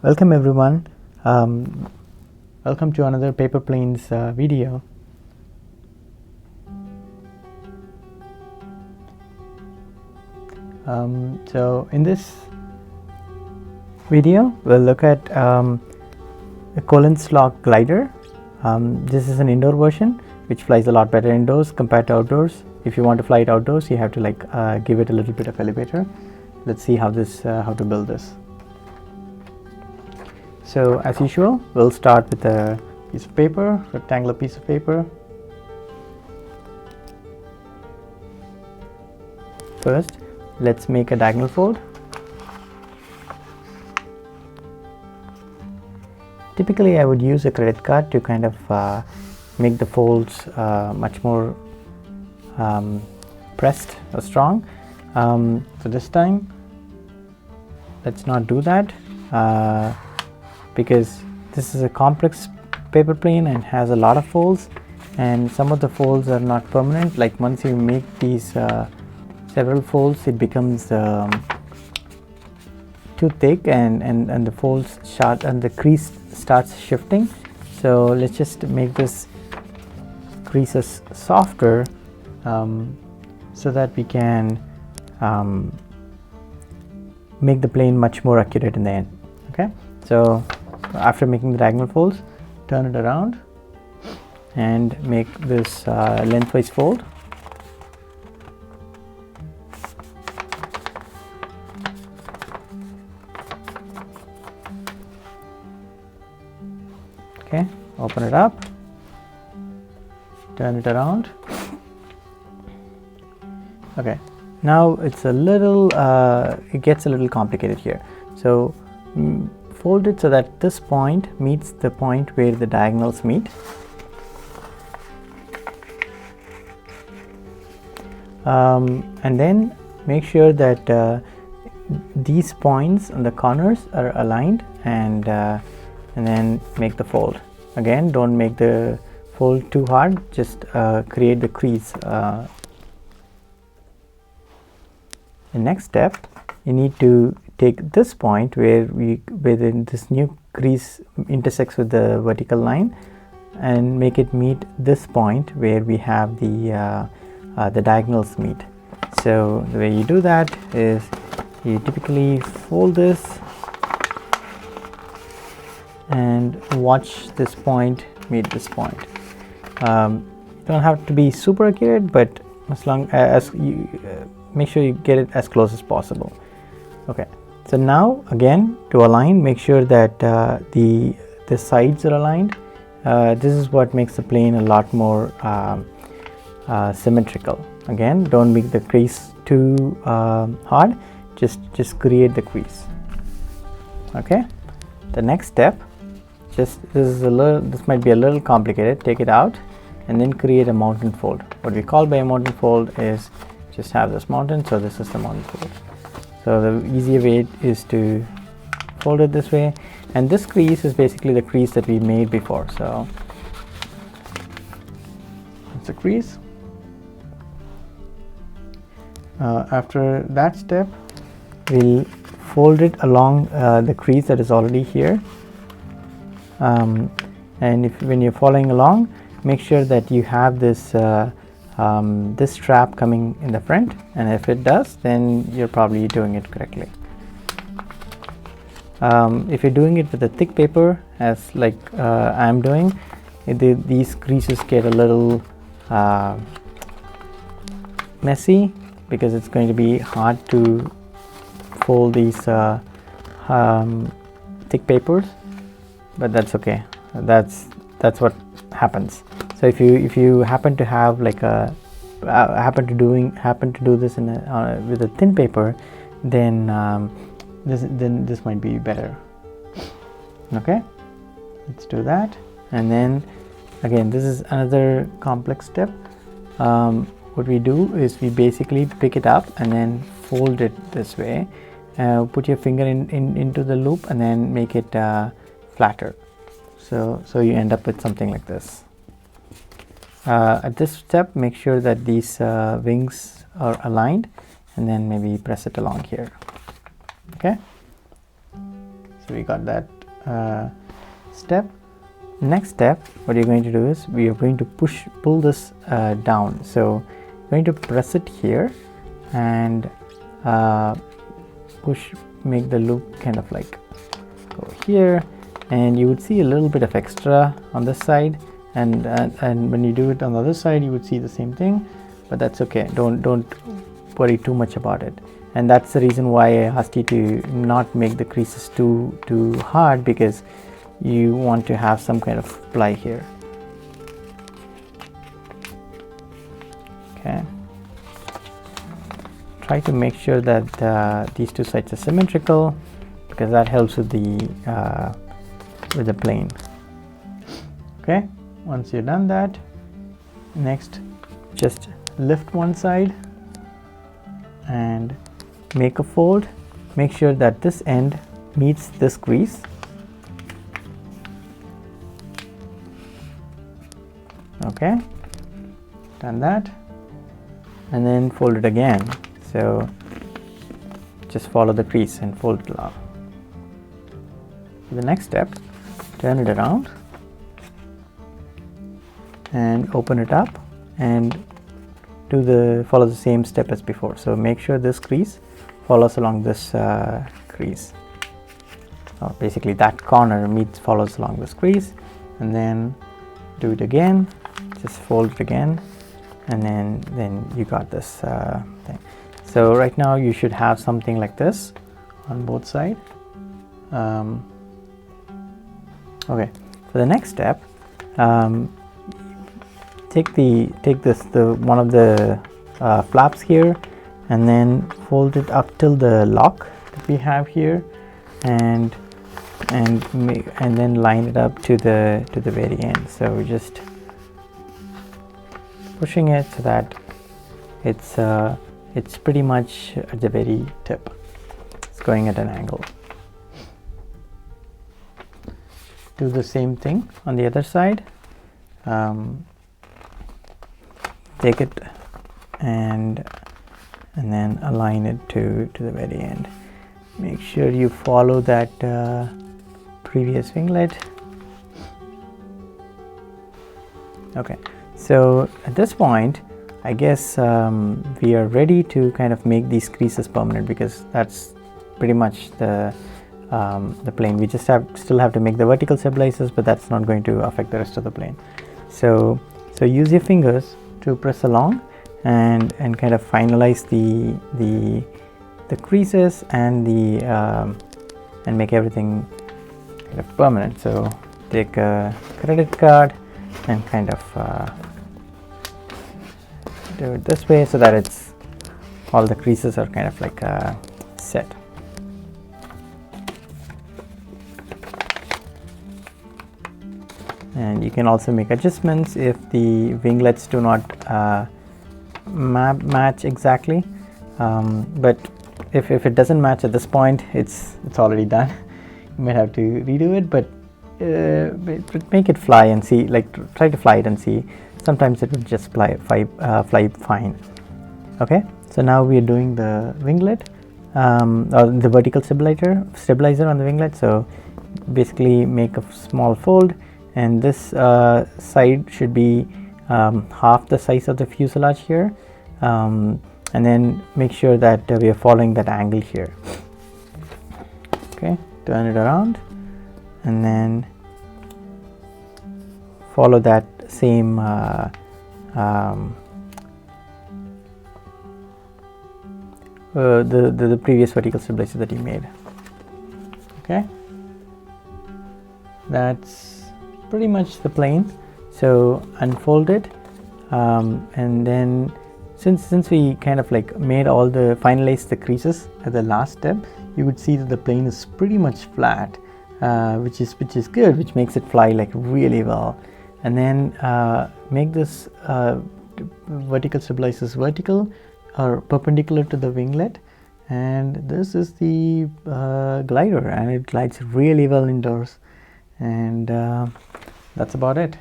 Welcome everyone. Welcome to another paper planes video. So in this video we'll look at a Collins log glider. This is an indoor version which flies a lot better indoors compared to outdoors. If you want to fly it outdoors, you have to give it a little bit of elevator. Let's see how to build this. So as usual, we'll start with a piece of paper, rectangular piece of paper. First, let's make a diagonal fold. Typically, I would use a credit card to kind of make the folds much more pressed or strong. So this time, let's not do that. Because this is a complex paper plane and has a lot of folds, and some of the folds are not permanent. Like once you make these several folds, it becomes too thick and the folds start and the crease starts shifting. So let's just make this creases softer so that we can make the plane much more accurate in the end. Okay, so after making the diagonal folds, turn it around and make this lengthwise fold. Okay, open it up, turn it around. Okay, now it's a little it gets a little complicated here. So fold it so that this point meets the point where the diagonals meet. And then make sure that these points on the corners are aligned, and then make the fold. Again, don't make the fold too hard, just create the crease. The next step, you need to take this point where this new crease intersects with the vertical line, and make it meet this point where we have the diagonals meet. So the way you do that is you typically fold this and watch this point meet this point. Don't have to be super accurate, but as long as you make sure you get it as close as possible. Okay, so now again, to align, make sure that the sides are aligned. This is what makes the plane a lot more symmetrical. Again, don't make the crease too hard, just create the crease. Okay, the next step, this might be a little complicated. Take it out and then create a mountain fold. What we call by a mountain fold is just have this mountain, so this is the mountain fold. So the easier way is to fold it this way, and this crease is basically the crease that we made before. So it's a crease. After that step, we'll fold it along the crease that is already here. And when you're following along, make sure that you have this this strap coming in the front, and if it does, then you're probably doing it correctly. If you're doing it with a thick paper, as like I'm doing, these creases get a little messy, because it's going to be hard to fold these thick papers, but that's okay. That's what happens. So if you happen to have like a happen to do this in with a thin paper, then this might be better. Okay, let's do that. And then again, this is another complex step. What we do is we basically pick it up and then fold it this way. Put your finger into the loop and then make it flatter. So you end up with something like this. At this step, make sure that these wings are aligned, and then maybe press it along here. Okay, so we got that step. Next step, what you're going to do is we are going to pull this down. So you're going to press it here and make the loop kind of like go here, and you would see a little bit of extra on this side, and when you do it on the other side you would see the same thing, but that's okay. Don't worry too much about it. And that's the reason why I asked you to not make the creases too hard, because you want to have some kind of ply here. Okay, try to make sure that these two sides are symmetrical, because that helps with the plane. Okay, once you've done that, next just lift one side and make a fold. Make sure that this end meets this crease. Okay, done that, and then fold it again. So just follow the crease and fold it along. For the next step, turn it around and open it up and follow the same step as before. So make sure this crease follows along this crease, or basically that corner follows along this crease, and then do it again. Just fold it again, and then you got this thing. So right now you should have something like this on both sides. Okay, for the next step, take one of the flaps here, and then fold it up till the lock that we have here, and then line it up to the very end. So just pushing it so that it's pretty much at the very tip. It's going at an angle. Do the same thing on the other side. Take it and then align it to the very end. Make sure you follow that previous winglet. Okay, so at this point I guess we are ready to kind of make these creases permanent, because that's pretty much the plane. We just still have to make the vertical stabilizers, but that's not going to affect the rest of the plane. So use your fingers to press along and kind of finalize the creases and and make everything kind of permanent. So take a credit card and kind of do it this way, so that all the creases are kind of like set. And you can also make adjustments if the winglets do not match exactly, but if it doesn't match at this point, it's already done. You might have to redo it, but make it fly and see, like try to fly it and see. Sometimes it will just fly fine. Okay, so now we are doing the winglet, or the vertical stabilizer on the winglet. So basically make a small fold, and this side should be half the size of the fuselage here, and then make sure that we are following that angle here. Okay, turn it around and then follow that same the previous vertical stabilizer that you made. Okay, that's pretty much the plane. So unfold it, and then since we kind of like made finalized the creases at the last step, you would see that the plane is pretty much flat, which is good, which makes it fly like really well. And then make this vertical stabilizers vertical or perpendicular to the winglet, and this is the glider, and it glides really well indoors. And that's about it.